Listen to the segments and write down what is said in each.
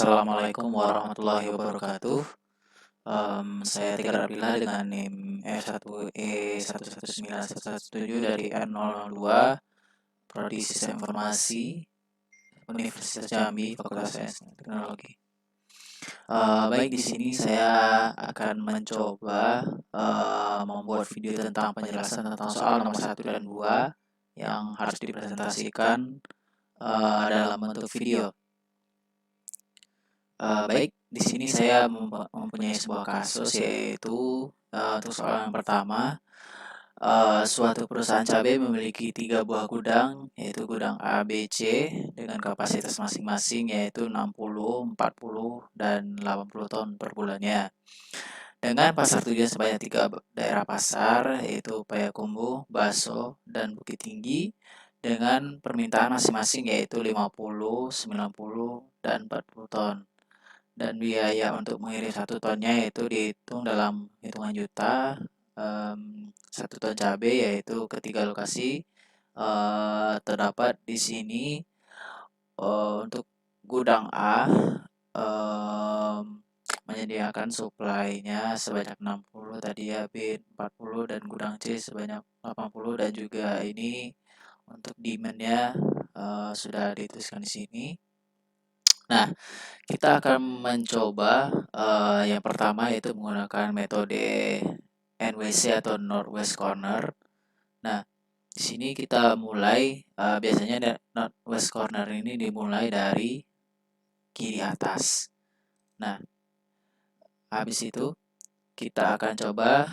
Assalamualaikum warahmatullahi wabarakatuh. Saya Tika Darabila dengan NIM F1E119117 dari N002 Prodi Sistem Informasi Universitas Jambi Fakultas Sains dan Teknologi. Baik, di sini saya akan mencoba membuat video tentang penjelasan tentang soal nomor 1 dan 2 yang harus dipresentasikan dalam bentuk video. Baik, di sini saya mempunyai sebuah kasus, yaitu untuk soal yang pertama, suatu perusahaan cabai memiliki 3 buah gudang, yaitu gudang A, B, C dengan kapasitas masing-masing yaitu 60, 40, dan 80 ton per bulannya. Dengan pasar tujuan sebanyak 3 daerah pasar, yaitu Payakumbuh, Baso, dan Bukit Tinggi, dengan permintaan masing-masing yaitu 50, 90, dan 40 ton. Dan biaya untuk mengirim 1 tonnya yaitu dihitung dalam hitungan juta. 1 ton cabai yaitu ketiga lokasi terdapat di sini. Untuk gudang A menyediakan suplainya sebanyak 60 tadi ya, B 40, dan gudang C sebanyak 80, dan juga ini untuk demand-nya sudah dituliskan di sini. Nah, kita akan mencoba yang pertama yaitu menggunakan metode NWC atau Northwest Corner. Nah, di sini kita mulai biasanya Northwest Corner ini dimulai dari kiri atas. Nah, habis itu kita akan coba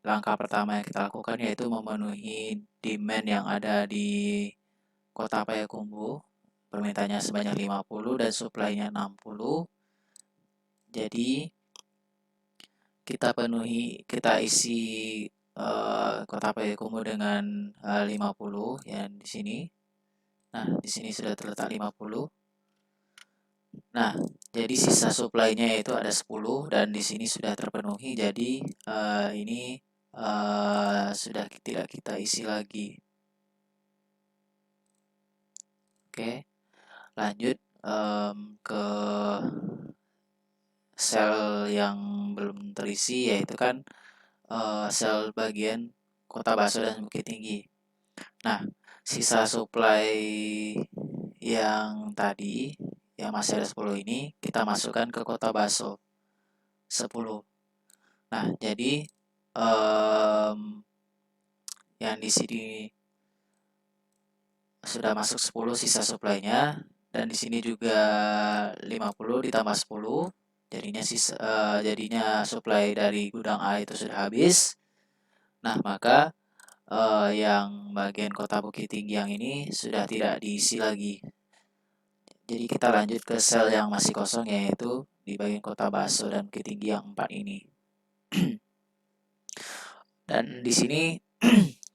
langkah pertama yang kita lakukan yaitu memenuhi demand yang ada di Kota Payakumbuh. Permintaannya sebanyak 50 dan suplainya 60. Jadi kita isi Kota Payakumbuh dengan 50 yang di sini. Nah, di sini sudah terletak 50. Nah, jadi sisa suplainya itu ada 10 dan di sini sudah terpenuhi. Jadi ini sudah tidak kita isi lagi. Oke, lanjut ke sel yang belum terisi, yaitu kan sel bagian Kota Baso dan Bukit Tinggi. Nah, sisa suplai yang tadi yang masih ada 10 ini kita masukkan ke Kota Baso 10. Nah, jadi yang di sini sudah masuk 10 sisa suplainya, dan di sini juga 50 ditambah 10 jadinya suplai dari gudang A itu sudah habis. Nah, maka yang bagian Kota Bukit Tinggi yang ini sudah tidak diisi lagi. Jadi kita lanjut ke sel yang masih kosong, yaitu di bagian Kota Baso dan Bukit Tinggi yang 4 ini. Dan di sini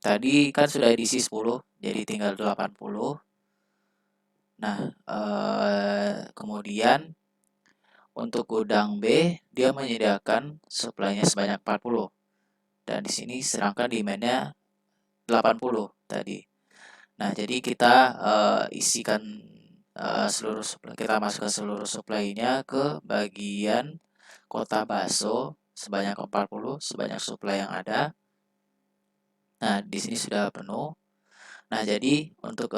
tadi kan sudah diisi 10, jadi tinggal 80. Nah, kemudian untuk gudang B dia menyediakan suplainya sebanyak 40. Dan di sini sedangkan demand-nya 80 tadi. Nah, jadi kita isikan seluruh suplai, kita masukkan seluruh suplainya ke bagian Kota Baso sebanyak 40, sebanyak suplai yang ada. Nah, di sini sudah penuh. Nah, jadi untuk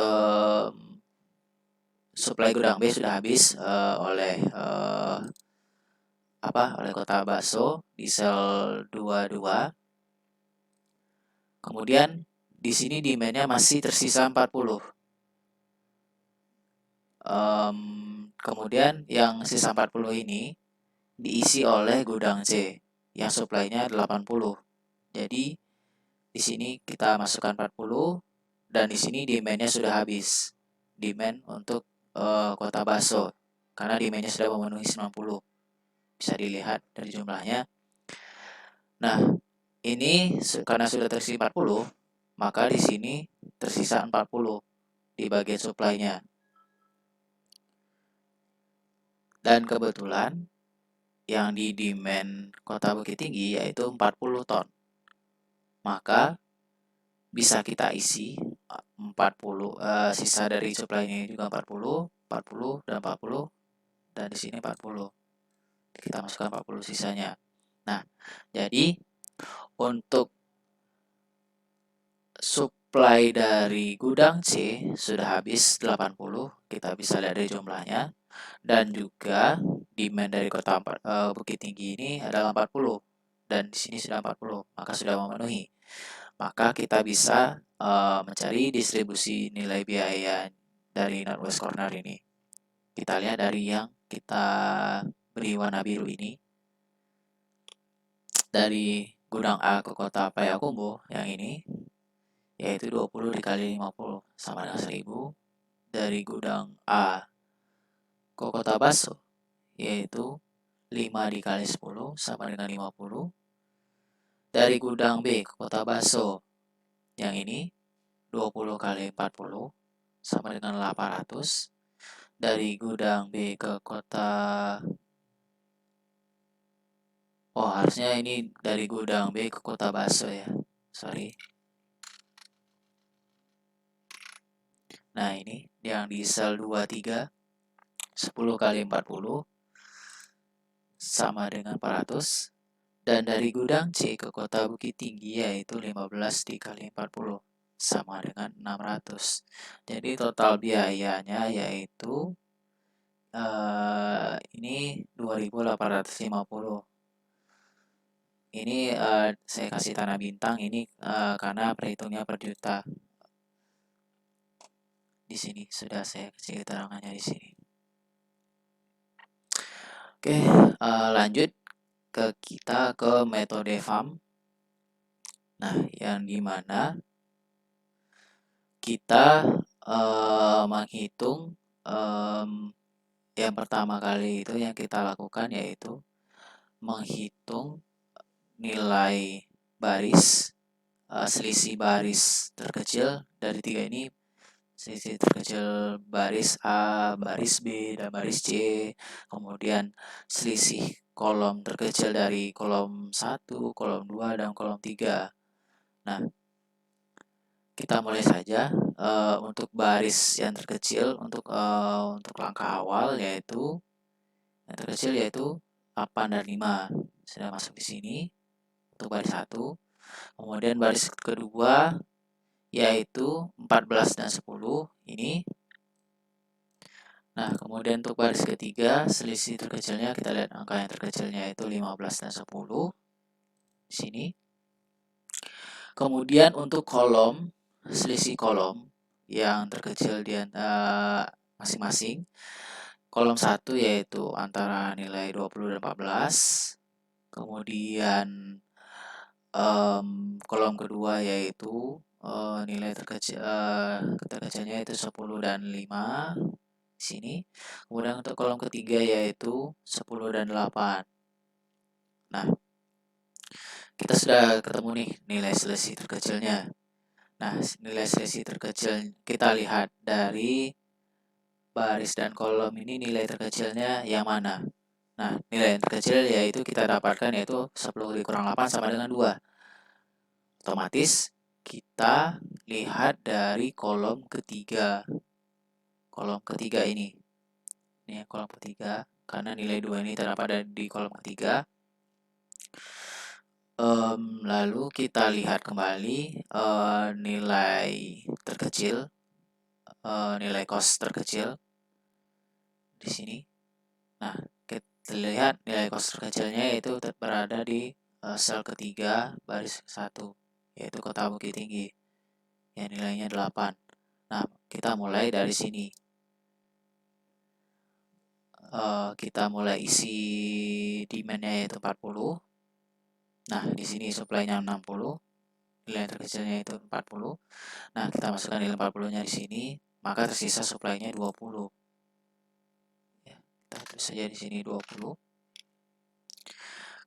suplai gudang B sudah habis oleh Kota Baso di sel 22. Kemudian di sini demand-nya masih tersisa 40. Kemudian yang sisa 40 ini diisi oleh gudang C yang suplainya 80. Jadi di sini kita masukkan 40 dan di sini demand-nya sudah habis. Demand untuk Kota Baso karena demand-nya sudah memenuhi 90. Bisa dilihat dari jumlahnya. Nah, ini karena sudah tersisa 40, maka di sini tersisa 40 di bagian suplainya. Dan kebetulan yang di demand Kota Bukit Tinggi yaitu 40 ton. Maka bisa kita isi 40 sisa dari suplainya juga 40, 40 dan 40. dan di sini 40. Kita masukkan 40 sisanya. Nah, jadi untuk supply dari gudang C sudah habis 80, kita bisa lihat dari jumlahnya. Dan juga demand dari kota Bukit Tinggi ini adalah 40. Dan di sini sudah 40, maka sudah memenuhi. Maka kita bisa mencari distribusi nilai biaya dari Northwest Corner ini. Kita lihat dari yang kita beri warna biru ini. Dari gudang A ke kota Payakumbuh yang ini, yaitu 20 dikali 50 sama dengan 1000. Dari gudang A ke kota Baso, yaitu 5 dikali 10 sama dengan 50. Dari gudang B ke kota Baso, yang ini 20 kali 40 sama dengan 800. Dari gudang B ke kota... Oh, harusnya ini dari gudang B ke kota Baso ya. Sorry. Nah, ini yang di sel 23, 10 kali 40 sama dengan 400. Dan dari gudang C ke kota Bukit Tinggi yaitu 15 dikali 40 sama dengan 600. Jadi total biayanya yaitu ini 2.850. Ini saya kasih tanda bintang ini karena perhitungnya per juta. Di sini sudah saya kasih keterangannya di sini. Oke, lanjut kita ke metode FAM. Nah, yang dimana kita menghitung yang pertama kali itu yang kita lakukan yaitu menghitung nilai baris, selisih baris terkecil dari tiga ini, selisih terkecil baris A, baris B, dan baris C, kemudian selisih kolom terkecil dari kolom 1, kolom 2, dan kolom 3. Nah, kita mulai saja untuk baris yang terkecil untuk langkah awal yaitu yang terkecil yaitu 8 dan 5 sudah masuk di sini untuk baris 1. Kemudian baris kedua yaitu 14 dan 10 ini. Nah, kemudian untuk baris ketiga selisih terkecilnya kita lihat angka yang terkecilnya yaitu 15 dan 10 di sini. Kemudian untuk kolom, selisih kolom yang terkecil di masing-masing. Kolom 1 yaitu antara nilai 20 dan 14. Kemudian kolom kedua yaitu nilai terkecilnya yaitu 10 dan 5 di sini. Kemudian untuk kolom ketiga yaitu 10 dan 8. Nah, kita sudah ketemu nih nilai selisih terkecilnya. Nah, nilai selisih terkecil kita lihat dari baris dan kolom ini nilai terkecilnya yang mana? Nah, nilai yang terkecil yaitu kita dapatkan yaitu 10 dikurang 8 sama dengan 2. Otomatis kita lihat dari kolom ketiga. Kolom ketiga ini. Ini kolom ketiga karena nilai 2 ini terdapat di kolom ketiga. Lalu kita lihat kembali nilai terkecil, nilai cost terkecil di sini. Nah, kita lihat nilai cost terkecilnya yaitu berada di sel ketiga baris 1, yaitu kota Bukit Tinggi yang nilainya 8. Nah, kita mulai dari sini. Kita mulai isi demand-nya yaitu 40. Nah, di sini supply-nya 60. Nilai terkecilnya itu 40. Nah, kita masukkan nilai 40-nya di sini, maka tersisa supply-nya 20. Ya, kita tulis saja di sini 20.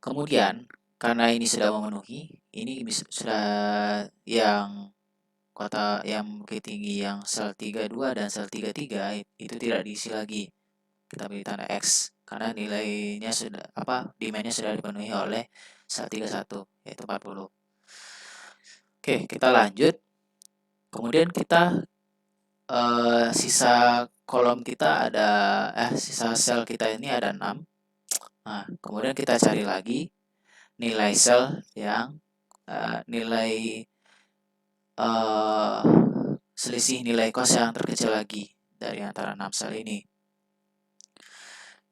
Kemudian, karena ini sudah memenuhi, ini sudah yang kota yang Bukit Tinggi yang sel 32 dan sel 33 itu tidak diisi lagi. Kita beri tanda X karena nilainya sudah demand-nya sudah dipenuhi oleh sel 31 yaitu 40. Oke, kita lanjut. Kemudian kita sisa kolom kita ada sisa sel kita ini ada 6. Nah, kemudian kita cari lagi nilai sel yang nilai selisih nilai kos yang terkecil lagi dari antara 6 sel ini.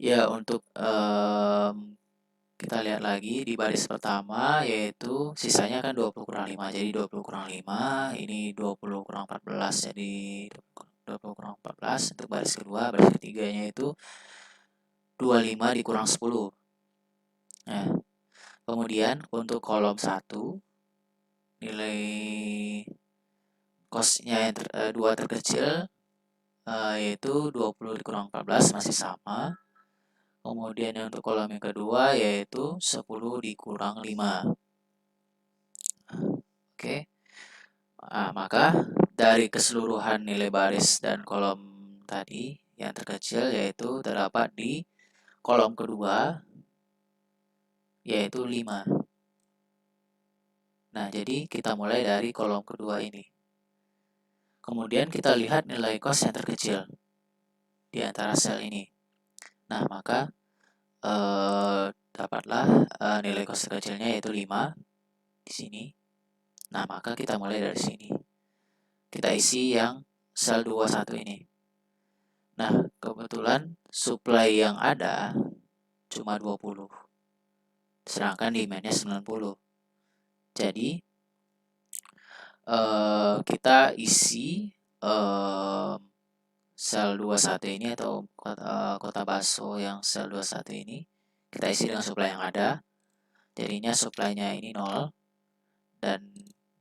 Ya, untuk kita lihat lagi di baris pertama, yaitu sisanya kan 20 kurang 5. Jadi 20 kurang 5, ini 20 kurang 14. Jadi 20 kurang 14. Untuk baris kedua, baris ketiganya itu 25 dikurang 10. Nah, kemudian untuk kolom 1, nilai kosnya yang 2 terkecil, yaitu 20 dikurang 14, masih sama. Kemudian yang untuk kolom yang kedua yaitu 10 dikurang 5. Oke. Nah, maka dari keseluruhan nilai baris dan kolom tadi yang terkecil yaitu terdapat di kolom kedua yaitu 5. Nah, jadi kita mulai dari kolom kedua ini. Kemudian kita lihat nilai kos yang terkecil di antara sel ini. Nah, maka dapatlah nilai kos terkecilnya yaitu 5 di sini. Nah, maka kita mulai dari sini. Kita isi yang sel 21 ini. Nah, kebetulan supply yang ada cuma 20. Sedangkan demand-nya 90. Jadi, kita isi sel 21 ini atau kota bakso yang sel 21 ini kita isi dengan supply yang ada. Jadinya supply-nya ini 0 dan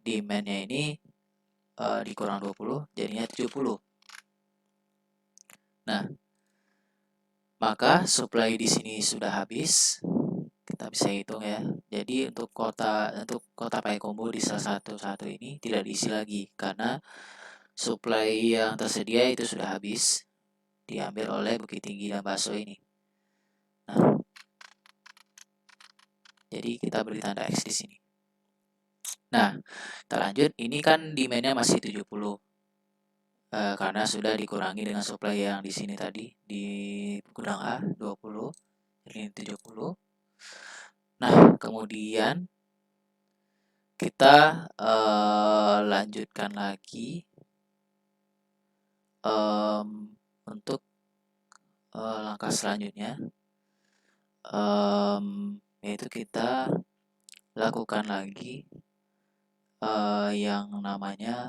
demand-nya ini dikurang 20 jadinya 70. Nah, maka supply di sini sudah habis. Kita bisa hitung ya. Jadi untuk kota Payakumbuh di salah satu ini tidak diisi lagi karena supply yang tersedia itu sudah habis, diambil oleh Bukit Tinggi dan Baso ini. Nah, jadi kita beri tanda X di sini. Nah, kita lanjut. Ini kan demand-nya masih 70. Karena sudah dikurangi dengan supply yang di sini tadi di gudang A 20, jadi 70. Nah, kemudian kita lanjutkan lagi untuk langkah selanjutnya, yaitu kita lakukan lagi yang namanya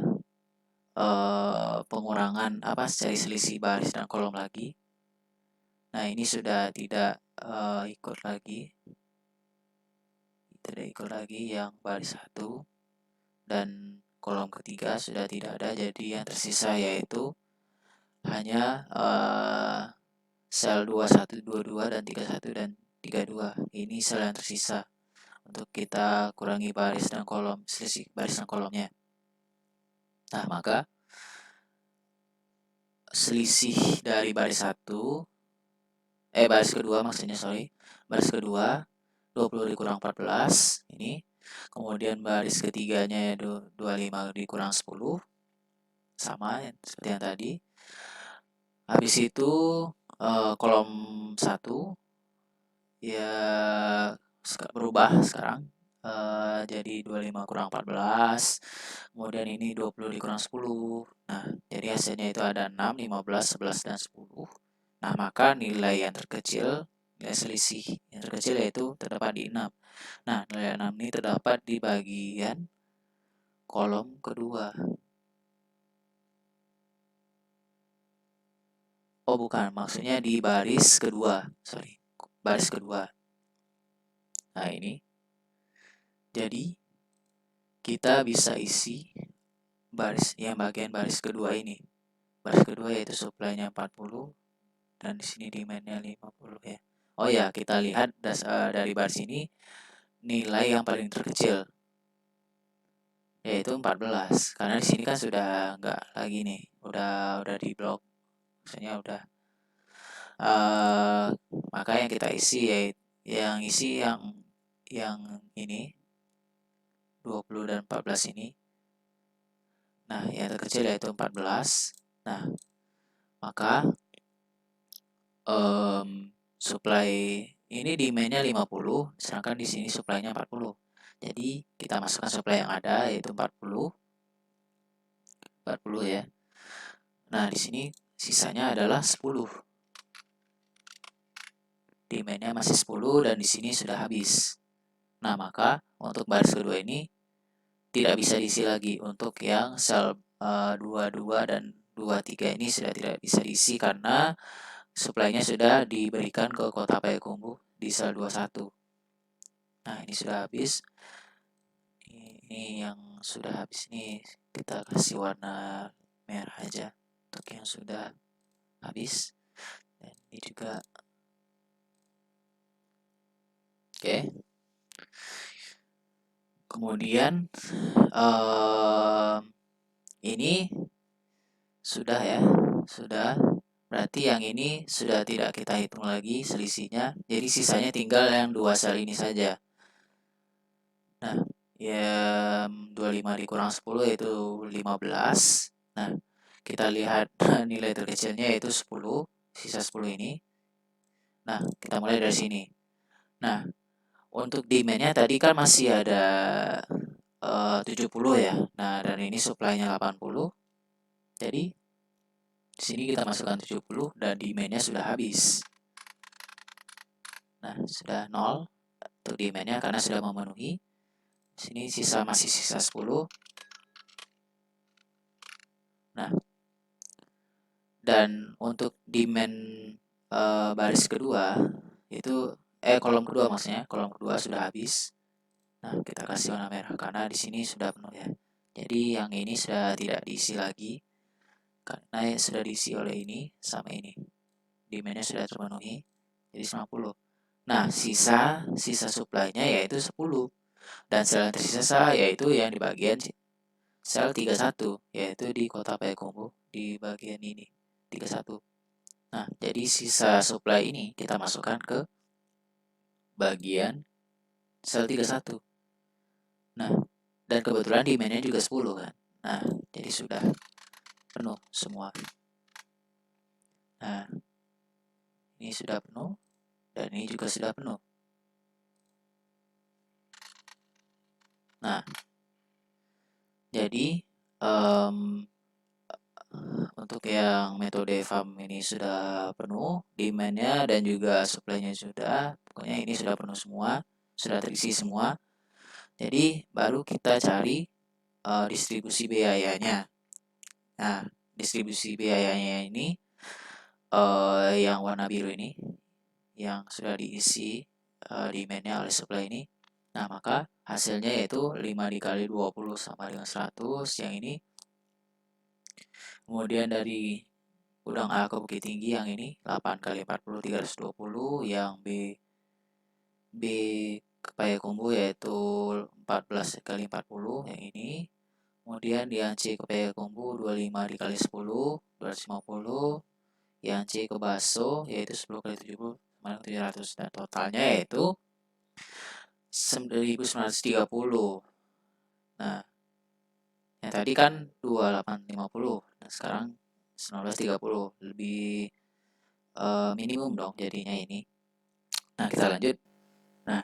pengurangan cari selisih baris dan kolom lagi. Nah, ini sudah tidak ikut lagi, yang baris 1 dan kolom ketiga sudah tidak ada. Jadi yang tersisa yaitu hanya sel 21, 22, dan 31 dan 32. Ini sel yang tersisa untuk kita kurangi baris dan kolom, selisih baris dan kolomnya. Nah, maka selisih dari baris kedua maksudnya, baris kedua 20 dikurang 14 ini. Kemudian baris ketiganya 25 dikurang 10, sama seperti yang tadi. Habis itu kolom 1 ya berubah sekarang jadi 25 kurang 14. Kemudian ini 20 dikurang 10. Nah, jadi hasilnya itu ada 6, 15, 11, dan 10. Nah, maka nilai yang terkecil, nilai selisih yang terkecil yaitu terdapat di 6. Nah, nilai 6 ini terdapat di bagian kolom kedua. Oh, bukan, maksudnya di baris kedua. Baris kedua. Nah, ini. Jadi, kita bisa isi bagian baris kedua ini. Baris kedua yaitu supply-nya 40 dan di sini demand-nya 50 ya. Oh ya, kita lihat dari baris ini nilai yang paling terkecil yaitu 14. Karena di sini kan sudah enggak lagi nih, udah di blok. Maksudnya udah maka yang kita isi yaitu yang ini 20 dan 14 ini. Nah, yang terkecil yaitu 14. Nah, maka supply ini demand-nya 50, sedangkan di sini supply-nya 40. Jadi kita masukkan supply yang ada yaitu 40 ya. Nah, di sini sisanya adalah 10. Demand-nya masih 10 dan di sini sudah habis. Nah, maka untuk baris kedua ini tidak bisa diisi lagi. Untuk yang sel 22 dan 23 ini sudah tidak bisa diisi karena supply-nya sudah diberikan ke kota Payakumbuh di sel 21. Nah, ini sudah habis. Ini yang sudah habis ini kita kasih warna merah aja untuk yang sudah habis. Dan ini juga oke. Kemudian ini sudah ya, sudah. Berarti yang ini sudah tidak kita hitung lagi selisihnya. Jadi sisanya tinggal yang dua sel ini saja. Nah, ya 25 dikurang 10 yaitu 15. Nah, kita lihat nilai terkecilnya yaitu 10, sisa 10 ini. Nah, kita mulai dari sini. Nah, untuk demand-nya tadi kan masih ada 70 ya. Nah, dan ini supply-nya 80. Jadi, di sini kita masukkan 70 dan demand-nya sudah habis. Nah, sudah 0 untuk demand-nya karena sudah memenuhi. Sini masih sisa 10. Nah, dan untuk demand baris kedua itu kolom kedua maksudnya, kolom kedua sudah habis. Nah, kita kasih warna merah karena di sini sudah penuh ya. Jadi yang ini sudah tidak diisi lagi karena sudah diisi oleh ini sama ini. Demand-nya sudah terpenuhi jadi 90. Nah, sisa supply-nya yaitu 10. Dan sel yang tersisa yaitu yang di bagian sel 31 yaitu di kota Payakumbuh di bagian ini 31. Nah, jadi sisa supply ini kita masukkan ke bagian sel 31. Nah, dan kebetulan demand-nya juga 10 kan. Nah, jadi sudah penuh semua. Nah, ini sudah penuh dan ini juga sudah penuh. Nah, jadi untuk yang metode farm ini sudah penuh demand-nya dan juga supply-nya sudah. Pokoknya ini sudah penuh semua, sudah terisi semua. Jadi baru kita cari distribusi biayanya. Nah, distribusi biayanya ini yang warna biru ini yang sudah diisi demand-nya oleh supply ini. Nah, maka hasilnya yaitu 5 dikali 20 sama dengan 100. Yang ini kemudian dari Gudang A ke Bukit Tinggi yang ini 8 kali 40 320. Yang B ke Payakumbuh yaitu 14 kali 40 yang ini. Kemudian yang C ke Payakumbuh 25 dikali 10 250. Yang C ke Baso yaitu 10 kali 70 sama dengan 700. Dan totalnya yaitu 1930. Nah, yang tadi kan 2850. Nah, sekarang 1930. Lebih minimum dong jadinya ini. Nah, kita lanjut. Nah,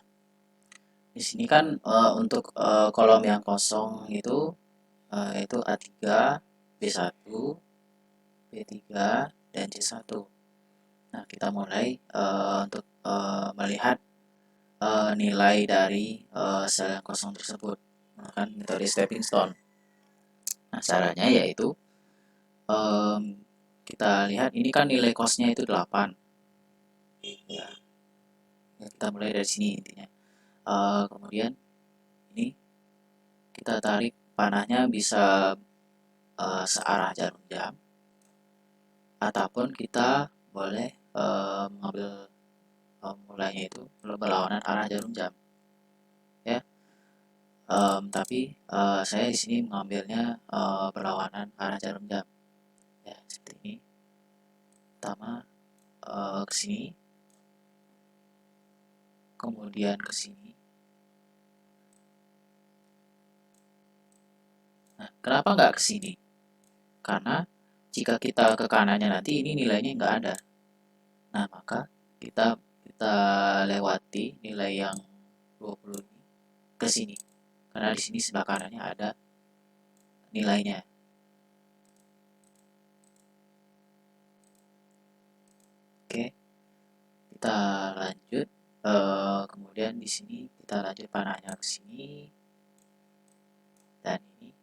di sini kan untuk kolom yang kosong itu A3, B1, B3, dan C1. Nah, kita mulai untuk melihat nilai dari sel yang kosong tersebut menggunakan metode stepping stone. Nah, caranya yaitu kita lihat ini kan nilai cost-nya itu 8. Ya, kita mulai dari sini intinya. Kemudian ini kita tarik panahnya bisa searah jarum jam ataupun kita boleh mengambil mulainya itu berlawanan arah jarum jam ya. Tapi saya di sini mengambilnya berlawanan arah jarum jam ya, seperti ini. Pertama ke sini, kemudian ke sini. Nah, kenapa nggak ke sini? Karena jika kita ke kanannya nanti ini nilainya nggak ada. Nah, maka kita kita lewati nilai yang 20 ini ke sini. Karena di sini sebelah kanannya ada nilainya. Oke, kita lanjut. Kemudian di sini kita lanjut panahnya ke sini dan ini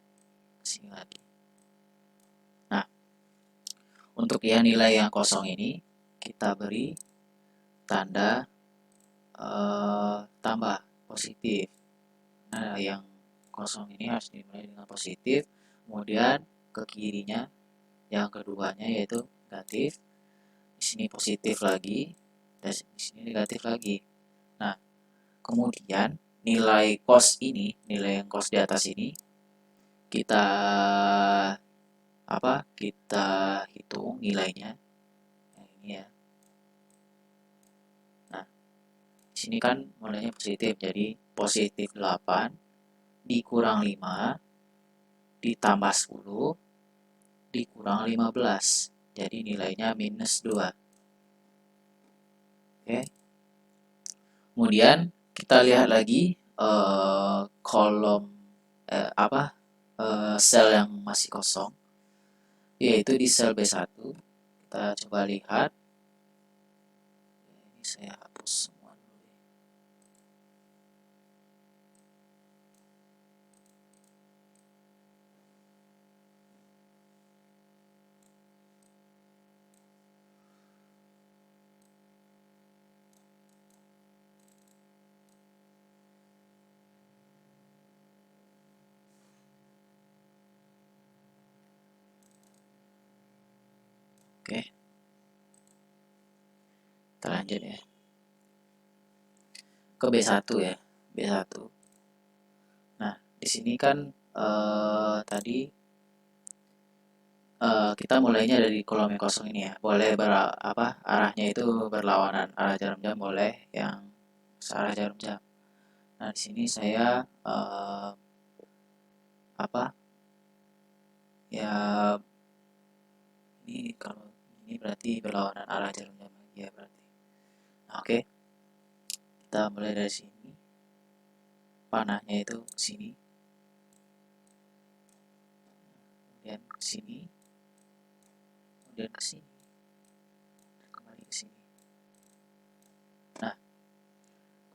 ke sini lagi. Nah, untuk yang nilai yang kosong ini kita beri tanda tambah positif. Nah, yang kosong ini harus dimulai dengan positif. Kemudian ke kirinya yang keduanya yaitu negatif. Di sini positif lagi dan di sini negatif lagi. Nah, kemudian nilai cos ini, nilai yang cos di atas ini kita kita hitung nilainya. Nah, ini ya. Nah, di sini kan mulainya positif, jadi positif 8 dikurang 5 ditambah 10 dikurang 15. Jadi nilainya minus 2. Oke. Kemudian kita lihat lagi kolom sel yang masih kosong, yaitu di sel B1. Kita coba lihat. Ini saya hapus semua dulu. Oke. Kita lanjut ya. Ke B1 ya. B1. Nah, di sini kan tadi kita mulainya dari kolom yang kosong ini ya. Boleh arahnya itu berlawanan, arah jarum jam boleh yang searah jarum jam. Nah, di sini saya ya ini kalau ini berarti berlawanan arah jarum jam lagi ya berarti. Nah, oke. Kita mulai dari sini. Panahnya itu ke sini. Kemudian ke sini. Kemudian ke sini. Kembali ke sini. Nah,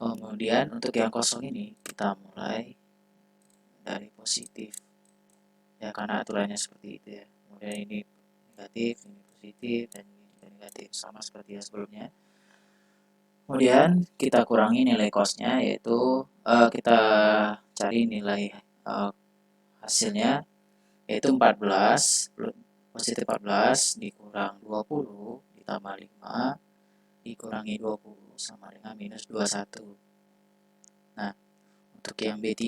kemudian untuk yang kosong ini kita mulai dari positif. Ya, karena aturannya seperti itu ya. Kemudian ini negatif, ini positif, dan ini juga negatif. Sama seperti yang sebelumnya. Kemudian kita kurangi nilai cosnya, yaitu kita cari nilai hasilnya, yaitu 14, positif 14 dikurang 20 ditambah 5 dikurangi 20 sama dengan minus 21. Nah, untuk yang B3,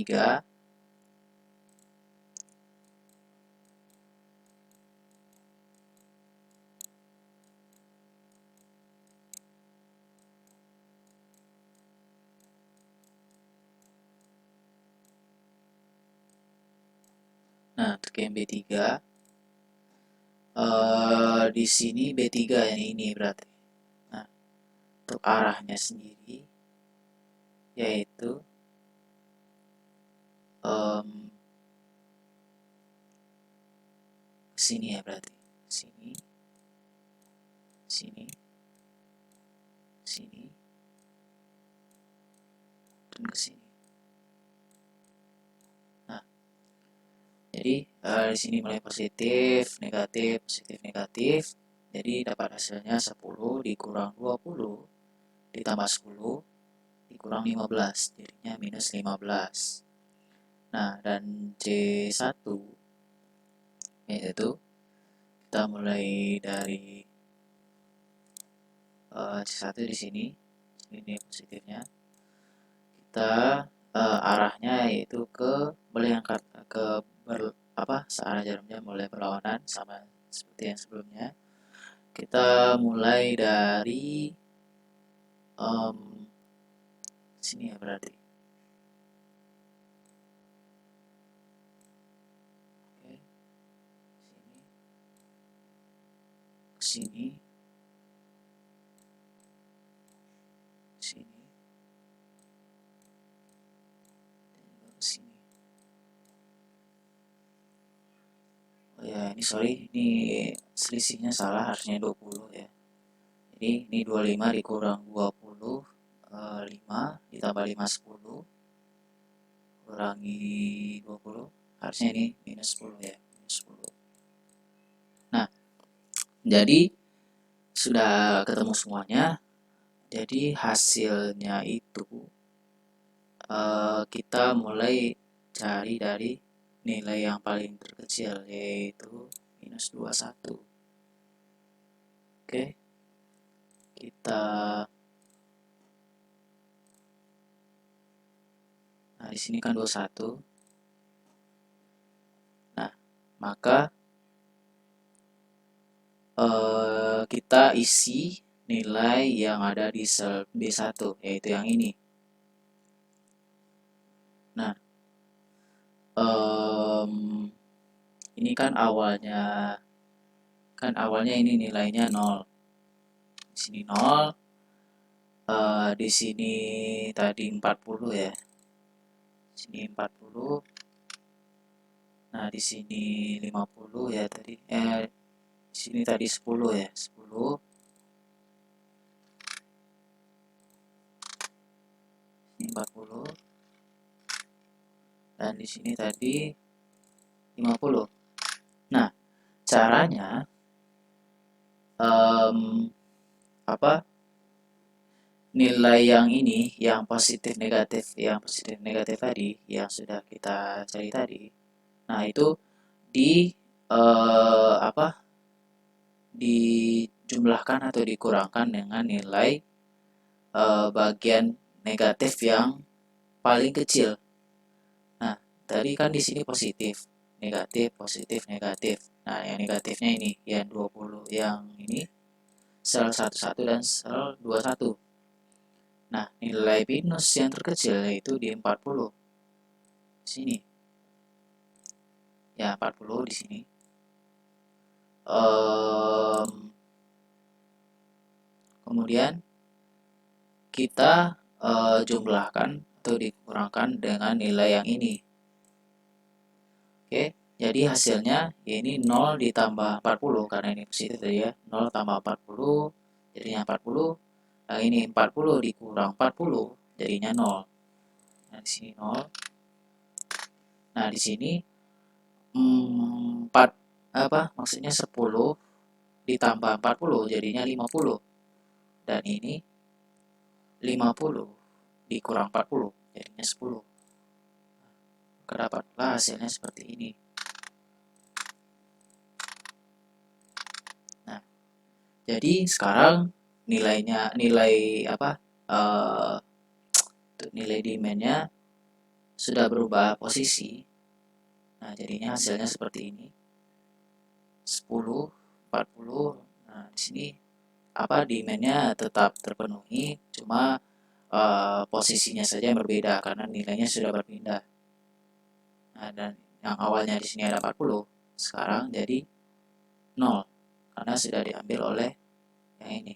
nah untuk yang B3, di sini B3 yang ini berarti. Nah, untuk arahnya sendiri, yaitu sini ya berarti. Sini, sini, sini, dan ke sini. Nah, jadi di sini mulai positif, negatif, positif, negatif. Jadi dapat hasilnya 10 dikurang 20 ditambah 10 dikurang 15, jadinya minus 15. Nah, dan C1 yaitu kita mulai dari C1 di sini, ini positifnya. Kita arahnya yaitu ke boleh angkat ke searah jarum jam boleh berlawanan sama seperti yang sebelumnya. Kita mulai dari sini ya berarti. Oke. Sini. sini, sini, dan juga ke sini. Oh ya, ini sorry, ini selisihnya salah, harusnya 20 ya. Jadi ini 25 dikurang 20, 5 ditambah 5 10 kurangi 20, harusnya ini minus 10 ya, minus 10. Nah, jadi sudah ketemu semuanya. Jadi hasilnya itu kita mulai cari dari nilai yang paling terkecil, yaitu minus 21. Oke, kita nah di sini kan 21. Nah, maka kita isi nilai yang ada di sel B1, yaitu yang ini. Nah, ini kan awalnya ini nilainya 0. Di sini 0, di sini tadi 40 ya. Di sini 40. Nah, di sini 50 ya tadi. Di sini tadi 10 ya, 10. Ini 40. Dan di sini tadi 50. Nah, caranya nilai yang ini, yang positif negatif tadi, yang sudah kita cari tadi. Nah, itu dijumlahkan atau dikurangkan dengan nilai bagian negatif yang paling kecil. Nah, tadi kan di sini positif, negatif, positif, negatif. Nah, yang negatifnya ini, yang 20, yang ini sel 11 dan sel 21. Nah, nilai minus yang terkecil yaitu di 40. Di sini. Ya, 40 di sini. Kemudian kita jumlahkan atau dikurangkan dengan nilai yang ini. Oke, jadi hasilnya ya ini 0 ditambah 40 karena ini positif tadi ya. 0 tambah 40 jadinya 40. Nah, ini 40 dikurang 40 jadinya 0. Nah, di sini 0. Nah, di sini 10 ditambah 40 jadinya 50. Dan ini 50 dikurang 40 jadinya 10. Kedapatlah hasilnya seperti ini. Nah, jadi sekarang nilai demand-nya sudah berubah posisi. Nah, jadinya hasilnya seperti ini. 10, 40. Nah, di sini demand-nya tetap terpenuhi, cuma posisinya saja yang berbeda karena nilainya sudah berpindah. Nah, dan yang awalnya di sini ada 40, sekarang jadi 0 karena sudah diambil oleh yang ini.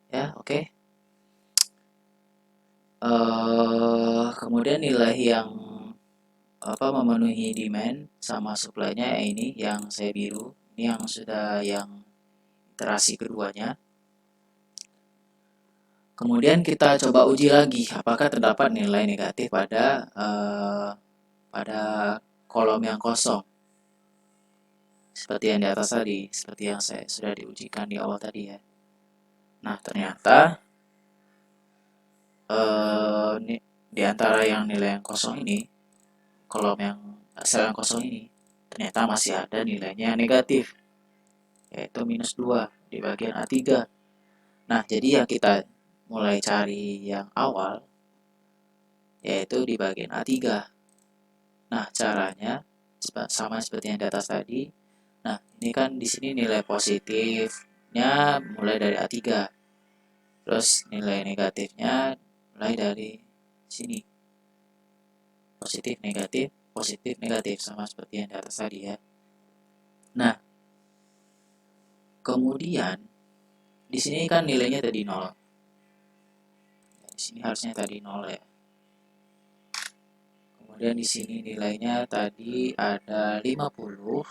Ya, oke. Kemudian nilai yang memenuhi demand sama supply-nya ini yang saya biru, ini yang sudah yang iterasi keduanya. Kemudian kita coba uji lagi apakah terdapat nilai negatif pada kolom yang kosong. Seperti yang di atas tadi, seperti yang saya sudah diujikan di awal tadi ya. Nah, ternyata di antara yang nilai yang kosong ini, kolom yang sel yang kosong ini, ternyata masih ada nilainya yang negatif, yaitu minus 2 di bagian A3. Nah, jadi yang kita mulai cari yang awal, yaitu di bagian A3. Nah, caranya sama seperti yang di atas tadi. Nah, ini kan di sini nilai positifnya mulai dari A3. Terus nilai negatifnya mulai dari sini. Positif, negatif, sama seperti yang di atas tadi ya. Nah, Kemudian di sini kan nilainya tadi 0. Di sini harusnya tadi 0 ya. Kemudian di sini nilainya tadi ada 50.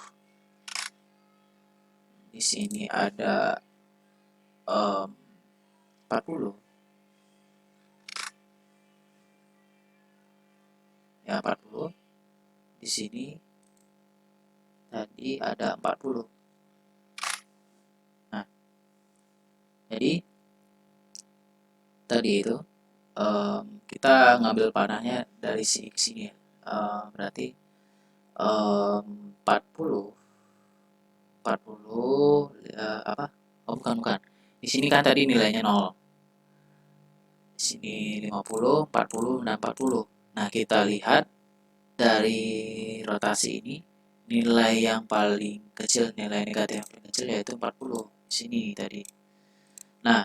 Di sini ada 40. Ya, 40. Di sini tadi ada 40. Nah, jadi tadi itu kita ngambil panahnya dari sini ke sini. Berarti 40 apa? Oh, bukan. Di sini kan tadi nilainya 0. Di sini 50, 40 dan 40. Nah, kita lihat dari rotasi ini nilai yang paling kecil, nilai negatif yang paling kecil yaitu 40 di sini tadi. Nah,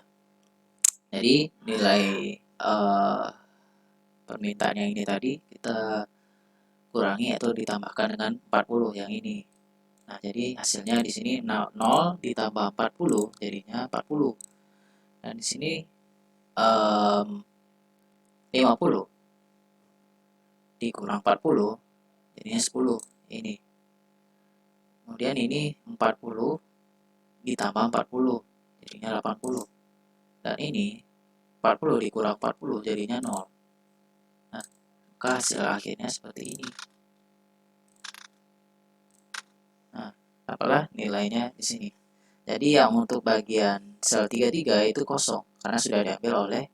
jadi nilai permintaan yang ini tadi kita kurangi atau ditambahkan dengan 40 yang ini. Nah, jadi hasilnya di sini 0 ditambah 40 jadinya 40. Dan di sini 50 dikurang 40 jadinya 10 ini. Kemudian ini 40 ditambah 40 jadinya 80. Dan ini 40 dikurang 40 jadinya 0. Nah, maka hasil akhirnya seperti ini. Nah, apalah nilainya di sini. Jadi yang untuk bagian sel 33 itu kosong karena sudah diambil oleh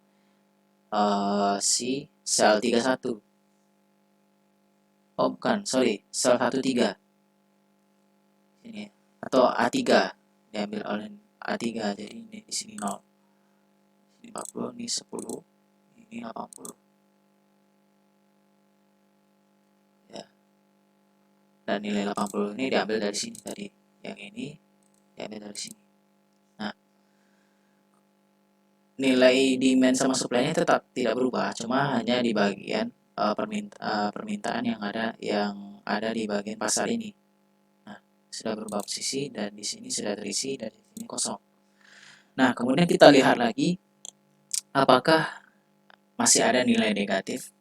si sel 31. Oh, bukan, sorry, sel 13. Ini atau A3 diambil oleh A3, jadi ini di sini 0. Ini 40, ini 10, ini 80. Ya. Dan nilai 80 ini diambil dari sini tadi. Yang ini diambil dari sini. Nah, nilai demand sama supply-nya tetap tidak berubah, cuma hanya di bagian permintaan yang ada di bagian pasar ini. Nah, sudah berubah posisi dan di sini sudah terisi dan di sini kosong. Nah, kemudian kita lihat lagi apakah masih ada nilai negatif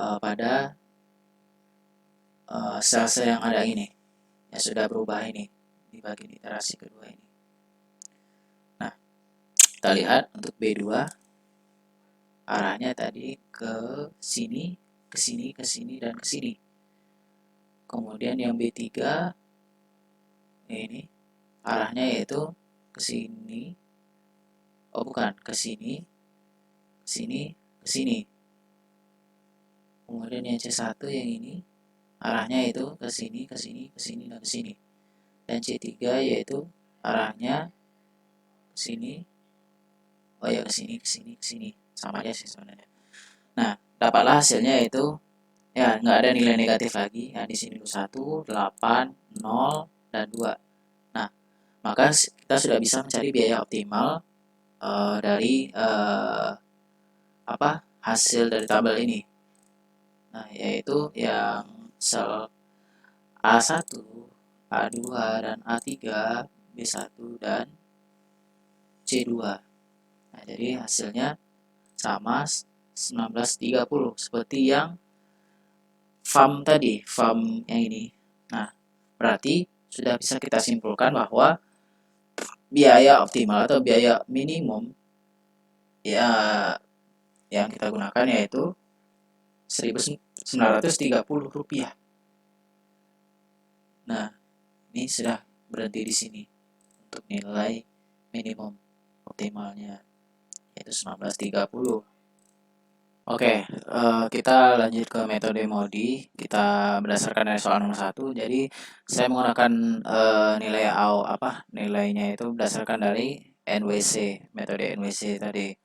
pada sel-sel yang ada ini, yang sudah berubah ini di bagian iterasi kedua ini. Nah, kita lihat untuk B2 arahnya tadi ke sini, ke sini, ke sini, dan ke sini. Kemudian yang B3 ini arahnya yaitu ke sini. Oh, bukan, ke sini, ke sini, ke sini. Kemudian yang C1 yang ini arahnya itu ke sini, ke sini, ke sini, dan ke sini. Dan C3 yaitu arahnya ke sini. Oh ya, ke sini, ke sini, ke sini. Sama aja sih sebenarnya. Nah, dapatlah hasilnya yaitu ya nggak ada nilai negatif lagi. Ya, di sini 1, 8, 0, dan 2. Nah, maka kita sudah bisa mencari biaya optimal dari hasil dari tabel ini. Nah, yaitu yang sel A1, A2, dan A3, B1, dan C2. Nah, jadi hasilnya sama 1930 seperti yang FAM tadi, FAM yang ini. Nah, berarti sudah bisa kita simpulkan bahwa biaya optimal atau biaya minimum ya yang kita gunakan yaitu Rp1.930. Nah, ini sudah berhenti di sini untuk nilai minimum optimalnya yaitu 1930. Oke, kita lanjut ke metode MODI. Kita berdasarkan dari soal nomor 1. Jadi saya menggunakan nilainya itu berdasarkan dari NWC, metode NWC tadi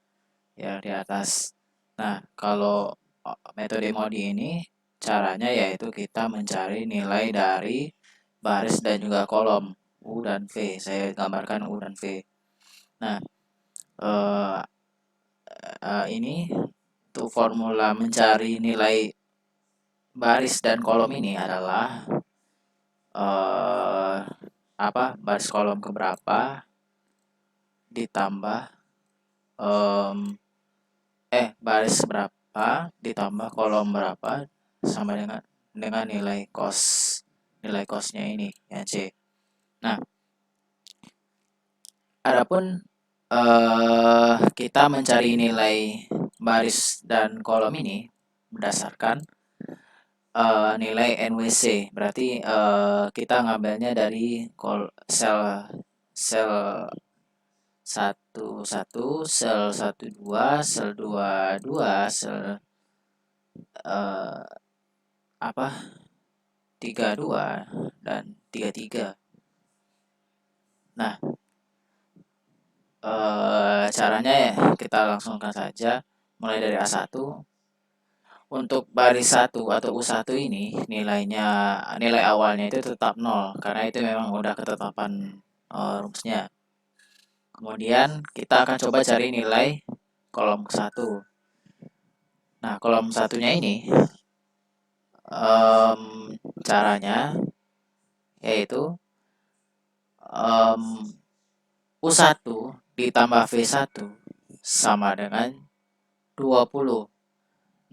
ya di atas. Nah, kalau metode MODI ini caranya yaitu kita mencari nilai dari baris dan juga kolom U dan V. Saya gambarkan U dan V. Nah, ini untuk formula mencari nilai baris dan kolom ini adalah baris kolom keberapa ditambah baris berapa ditambah kolom berapa sama dengan nilai cosnya ini ya C. Nah, adapun kita mencari nilai baris dan kolom ini berdasarkan nilai NWC. Berarti kita ngambilnya dari sel sel 11, sel 12, sel 22, sel eh, 32 dan 33. Nah, caranya ya kita langsungkan saja mulai dari A1. Untuk baris 1 atau U1 ini nilai awalnya itu tetap 0 karena itu memang udah ketetapan rumusnya. Kemudian kita akan coba cari nilai kolom ke-1. Nah, kolom satunya ini caranya yaitu U1 ditambah V1 sama dengan 20.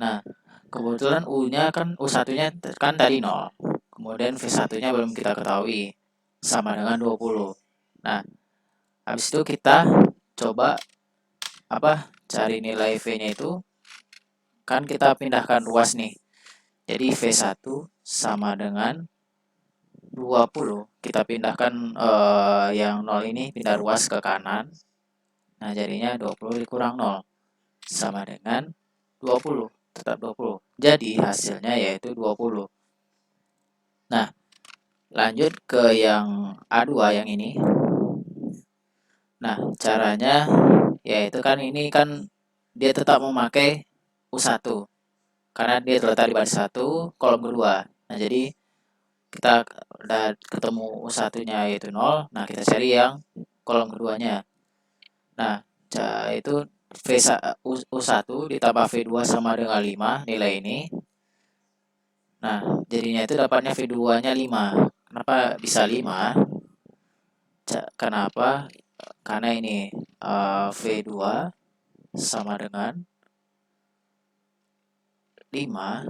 Nah, kebetulan U1-nya kan tadi 0. Kemudian V1-nya belum kita ketahui sama dengan 20. Nah, habis itu kita coba cari nilai V-nya itu, kan kita pindahkan ruas nih. Jadi V1 sama dengan 20. Kita pindahkan yang 0 ini pindah ruas ke kanan. Nah, jadinya 20 dikurang 0 sama dengan 20. Tetap 20. Jadi hasilnya yaitu 20. Nah, lanjut ke yang A2 yang ini. Nah, caranya yaitu kan ini kan dia tetap memakai U1 karena dia terletak di baris 1 kolom kedua. Nah, jadi kita udah ketemu U1-nya yaitu 0. Nah, kita cari yang kolom keduanya. Nah, itu U1 ditambah V2 sama dengan 5 nilai ini. Nah, jadinya itu dapatnya V2-nya 5. Kenapa bisa 5? Kenapa? Karena ini V2 sama dengan 5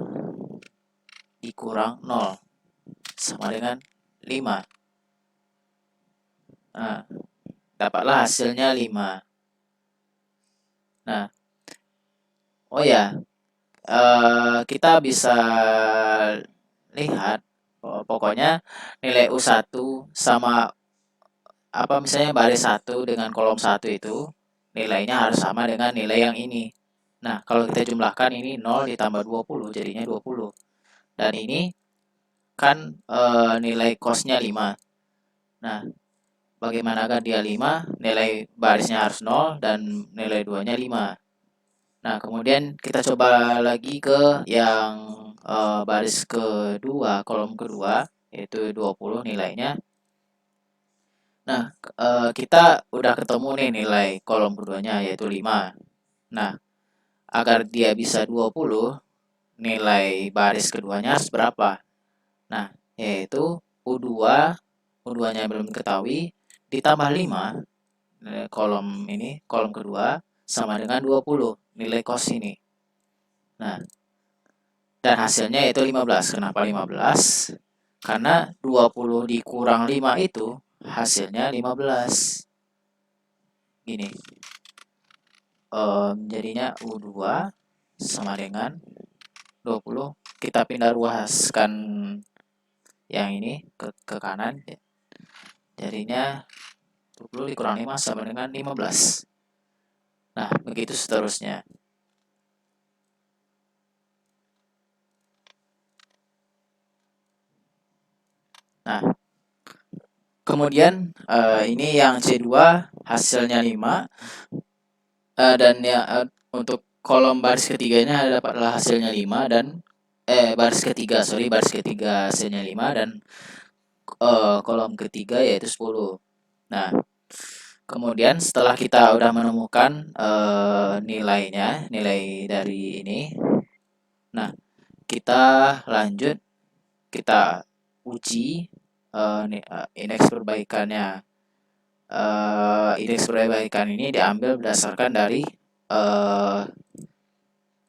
dikurang 0 sama dengan 5. Nah, dapatlah hasilnya 5. Nah, oh ya, kita bisa lihat pokoknya nilai U1 sama misalnya baris 1 dengan kolom 1 itu nilainya harus sama dengan nilai yang ini. Nah, kalau kita jumlahkan ini 0 ditambah 20 jadinya 20. Dan ini kan nilai cosnya 5. Nah, bagaimanakah dia 5? Nilai barisnya harus 0 dan nilai 2-nya 5. Nah, kemudian kita coba lagi ke yang baris kedua, kolom kedua, yaitu 20 nilainya. Nah, kita udah ketemu nih nilai kolom keduanya, yaitu 5. Nah, agar dia bisa 20, nilai baris keduanya harus berapa? Nah, yaitu U2, U2-nya belum diketahui, ditambah 5, kolom kedua, sama dengan 20, nilai cos ini. Nah, dan hasilnya yaitu 15. Kenapa 15? Karena 20 dikurang 5 itu hasilnya 15. Gini. Jadinya U2 sama dengan 20. Kita pindah ruaskan yang ini ke kanan. Jadinya 20 dikurang 5 sama dengan 15. Nah, begitu seterusnya. Nah, kemudian ini yang C2 hasilnya 5 dan ya untuk kolom baris ketiganya dapatlah hasilnya 5 dan baris ketiga hasilnya 5 dan kolom ketiga yaitu 10. Nah, kemudian setelah kita udah menemukan nilai dari ini, nah kita lanjut kita uji indeks perbaikannya. Indeks perbaikan ini diambil berdasarkan dari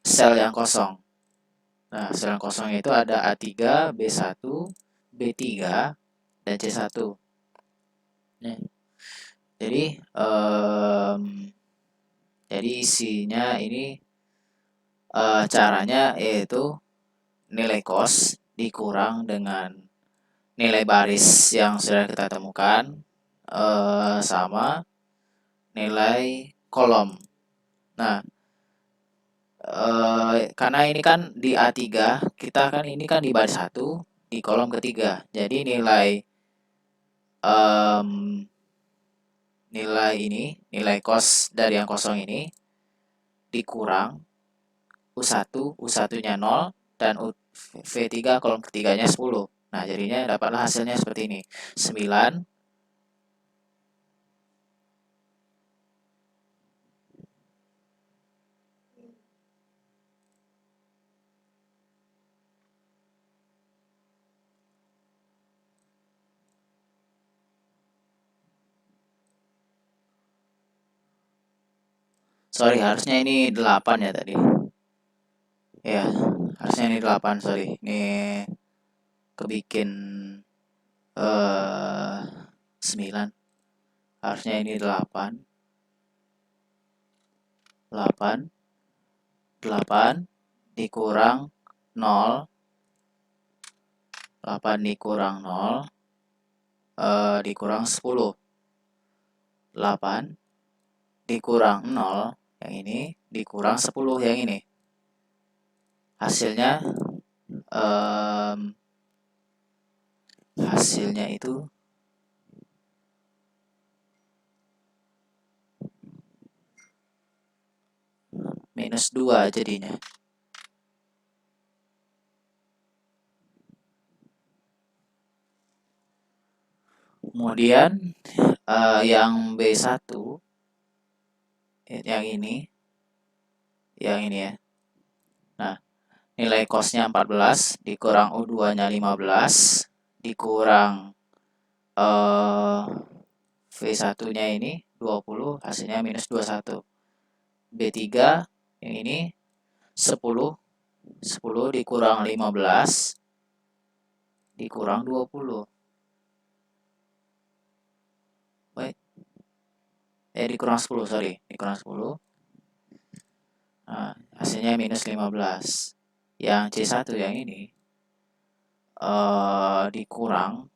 sel yang kosong. Nah, sel yang kosong itu ada A3, B1, B3, dan C1. Nih, jadi isinya ini caranya yaitu nilai kos dikurang dengan nilai baris yang sudah kita temukan sama nilai kolom. Nah, karena ini kan di A3, kita kan ini kan di baris 1 di kolom ketiga. Jadi nilai kos dari yang kosong ini dikurang U1, U1-nya 0 dan V3 kolom ketiganya 10. Nah, jadinya dapatlah hasilnya seperti ini. 9 sorry, harusnya ini 8 ya tadi. Ya, harusnya ini 8, sorry. Ini kebikin 9. Harusnya ini 8. 8 dikurang 0. 8 dikurang 0 dikurang 10. 8 dikurang 0 yang ini dikurang 10 yang ini. Hasilnya itu -2 jadinya. Kemudian yang B1 yang ini ya. Nah, nilai kosnya 14 dikurang U2-nya 15 dikurang V1-nya ini 20, hasilnya -21. B3 yang ini 10 dikurang 15 dikurang 20. Baik. Dikurang 10, sorry. Dikurang 10. Nah, hasilnya -15. Yang C1 yang ini dikurang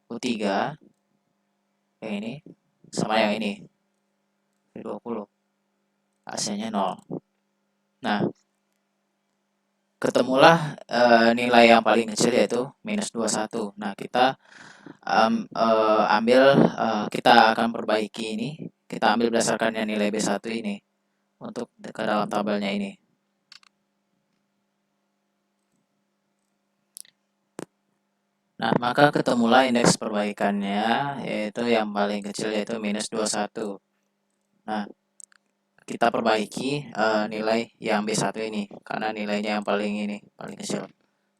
U3 yang ini sama yang ini 20. Hasilnya 0. Nah, ketemulah nilai yang paling kecil yaitu -21. Nah, kita kita akan perbaiki ini. Kita ambil berdasarkan yang nilai B1 ini untuk ke dalam tabelnya ini. Nah, maka ketemulah indeks perbaikannya yaitu yang paling kecil yaitu -21. Nah, kita perbaiki nilai yang B1 ini karena nilainya yang paling kecil.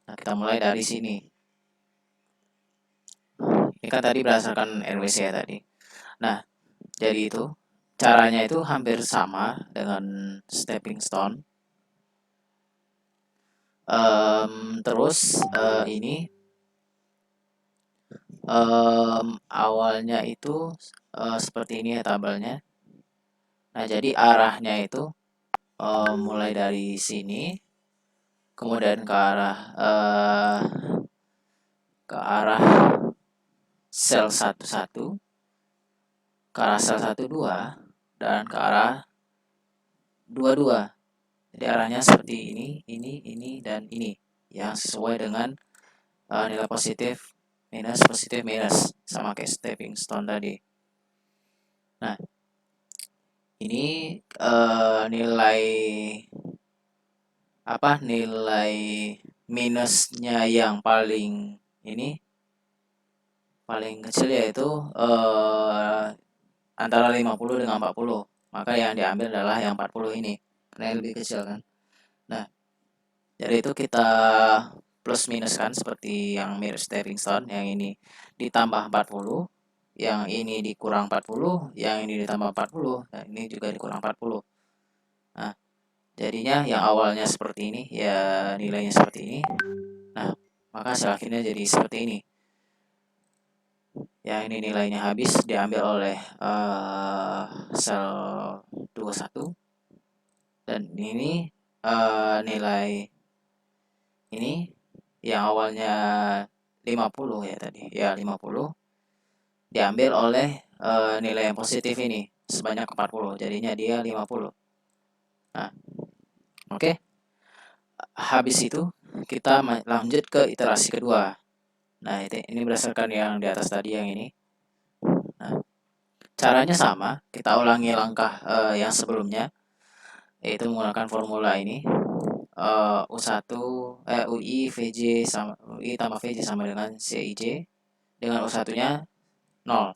Nah, kita mulai dari sini. Ini kan tadi berdasarkan RWC ya tadi. Nah, jadi itu caranya itu hampir sama dengan stepping stone. Terus ini awalnya itu seperti ini ya tabelnya. Nah, jadi arahnya itu mulai dari sini, kemudian ke arah sel 11, ke arah sel 12, dan ke arah 22. Jadi arahnya seperti ini, dan ini yang sesuai dengan nilai positif minus sama kayak stepping stone tadi. Nah, ini nilai minusnya yang paling kecil yaitu antara 50 dengan 40. Maka yang diambil adalah yang 40 ini karena yang lebih kecil kan. Nah, dari itu kita plus minus kan, seperti yang mirror stepping stone. Yang ini ditambah 40, yang ini dikurang 40, yang ini ditambah 40, dan ini juga dikurang 40. Nah, jadinya yang awalnya seperti ini, ya nilainya seperti ini. Nah, maka hasil akhirnya jadi seperti ini. Yang ini nilainya habis diambil oleh sel 21, dan ini nilai ini yang awalnya 50 ya tadi, ya 50 diambil oleh nilai yang positif ini sebanyak 40, jadinya dia 50. Nah, oke. Habis itu kita lanjut ke iterasi kedua. Nah, ini berdasarkan yang di atas tadi yang ini. Nah, caranya sama, kita ulangi langkah yang sebelumnya, yaitu menggunakan formula ini. UI VJ sama UI tambah VJ sama dengan CIJ, dengan U1-nya 0.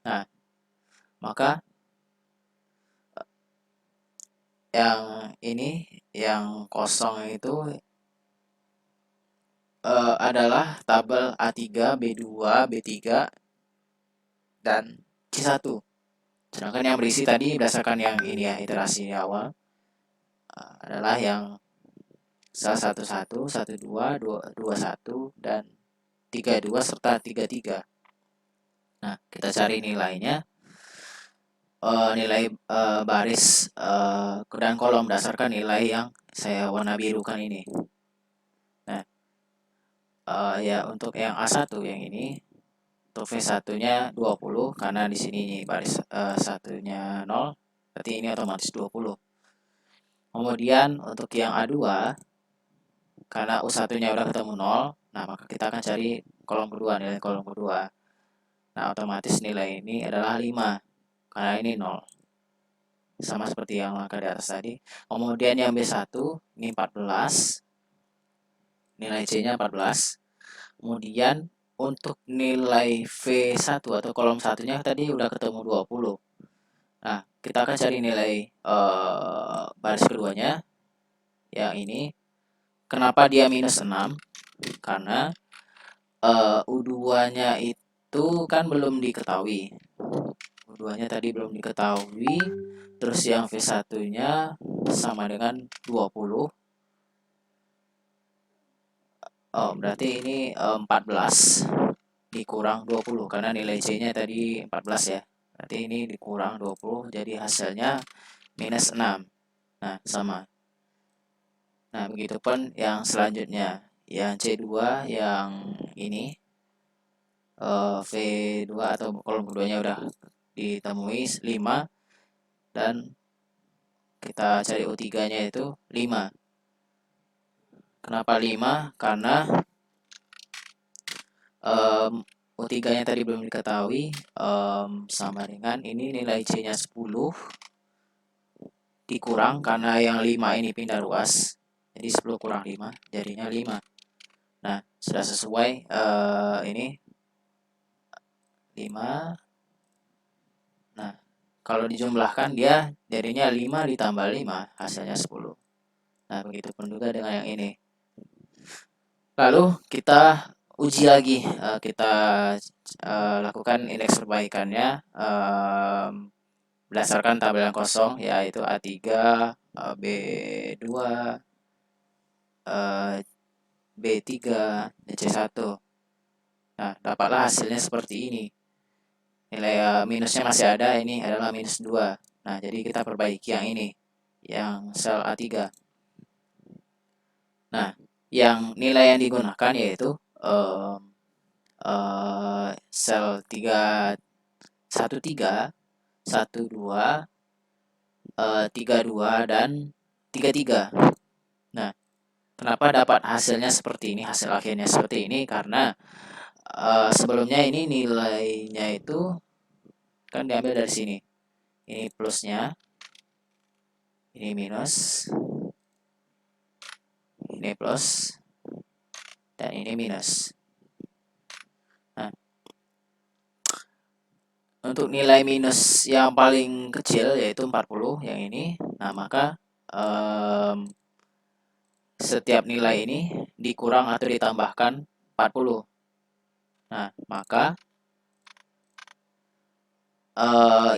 Nah, maka yang ini, yang kosong itu adalah tabel A3, B2, B3, dan C1. Sedangkan yang berisi tadi berdasarkan yang ini ya, iterasi awal, adalah yang 111, 12, 21, dan 32 serta 33. Nah, kita cari nilainya, nilai baris dan kolom berdasarkan nilai yang saya warna birukan ini. Nah, ya untuk yang A1 yang ini, untuk V1-nya 20 karena di sini baris satunya 0, berarti ini otomatis 20. Kemudian untuk yang A2, karena U1-nya udah ketemu 0, nah maka kita akan cari kolom kedua, nilai kolom kedua. Nah, otomatis nilai ini adalah 5 karena ini 0. Sama seperti yang langkah di atas tadi. Kemudian yang B1 ini 14. Nilai C-nya 14. Kemudian untuk nilai V1 atau kolom satunya tadi udah ketemu 20. Nah, kita akan cari nilai baris keduanya yang ini. Kenapa dia minus 6? Karena U2-nya itu kan belum diketahui. U2-nya tadi belum diketahui. Terus yang V1-nya sama dengan 20. Oh, berarti ini 14 dikurang 20 karena nilai C-nya tadi 14 ya. Berarti ini dikurang 20 jadi hasilnya minus 6. Nah, sama. Nah, begitupun yang selanjutnya. Yang C2 yang ini V2 atau kolom keduanya udah ditemui 5, dan kita cari U3-nya itu 5. Kenapa 5? Karena U3-nya tadi belum diketahui, sama dengan ini nilai C-nya 10 dikurang karena yang 5 ini pindah ruas. Jadi 10 kurang 5 jadinya 5. Nah, sudah sesuai ini 5. Nah, kalau dijumlahkan dia jadinya 5 ditambah 5 hasilnya 10. Nah, begitupun juga dengan yang ini. Lalu kita uji lagi, kita lakukan indeks perbaikannya berdasarkan tabel yang kosong, yaitu A3, B2, B3, dan C1. Nah, dapatlah hasilnya seperti ini. Nilai minusnya masih ada, ini adalah minus 2. Nah, jadi kita perbaiki yang ini, yang sel A3. Nah, yang nilai yang digunakan yaitu sel 3, 13, 12, 32, dan 33. Nah, kenapa dapat hasilnya seperti ini, hasil akhirnya seperti ini? Karena sebelumnya ini nilainya itu kan diambil dari sini. Ini plusnya, ini minus, ini plus, dan ini minus. Nah, untuk nilai minus yang paling kecil yaitu 40 yang ini. Nah, maka setiap nilai ini dikurang atau ditambahkan 40. Nah, maka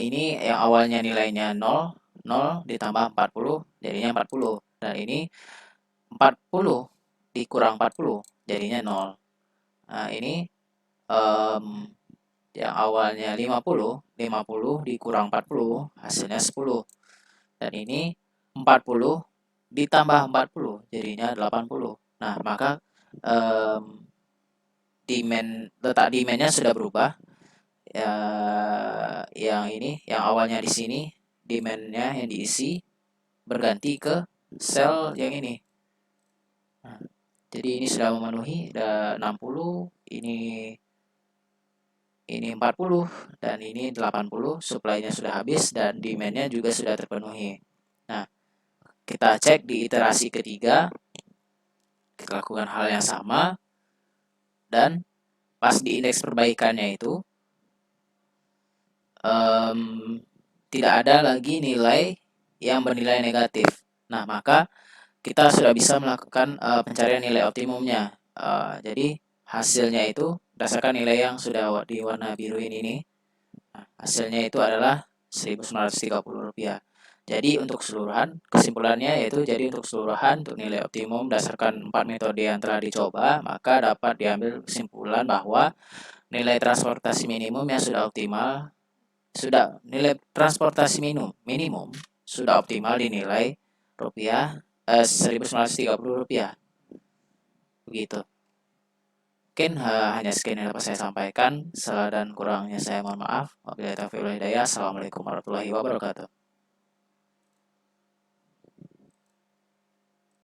ini yang awalnya nilainya 0, 0 ditambah 40 jadinya 40. Dan ini 40 dikurang 40 jadinya 0. Nah, ini yang awalnya 50 dikurang 40 hasilnya 10. Dan ini 40 ditambah 40 jadinya 80. Nah, maka letak demand-nya sudah berubah. Ya, yang ini, yang awalnya di sini demand-nya yang diisi berganti ke sel yang ini. Nah, jadi ini sudah memenuhi, ada 60, ini 40 dan ini 80, supply-nya sudah habis dan demand-nya juga sudah terpenuhi. Nah, kita cek di iterasi ketiga, kita lakukan hal yang sama, dan pas di indeks perbaikannya itu tidak ada lagi nilai yang bernilai negatif. Nah, maka kita sudah bisa melakukan pencarian nilai optimumnya. Jadi hasilnya itu berdasarkan nilai yang sudah di warna biru ini. Nah, hasilnya itu adalah Rp1.930. Jadi untuk keseluruhan, kesimpulannya yaitu jadi untuk keseluruhan untuk nilai optimum berdasarkan 4 metode yang telah dicoba, maka dapat diambil kesimpulan bahwa nilai transportasi minimum yang sudah optimal, nilai transportasi minimum sudah optimal dinilai Rp1.930. Begitu. Mungkin hanya sekian yang dapat saya sampaikan. Salah dan kurangnya saya mohon maaf. Wabillahi taufiq wal hidayah. Assalamualaikum warahmatullahi wabarakatuh.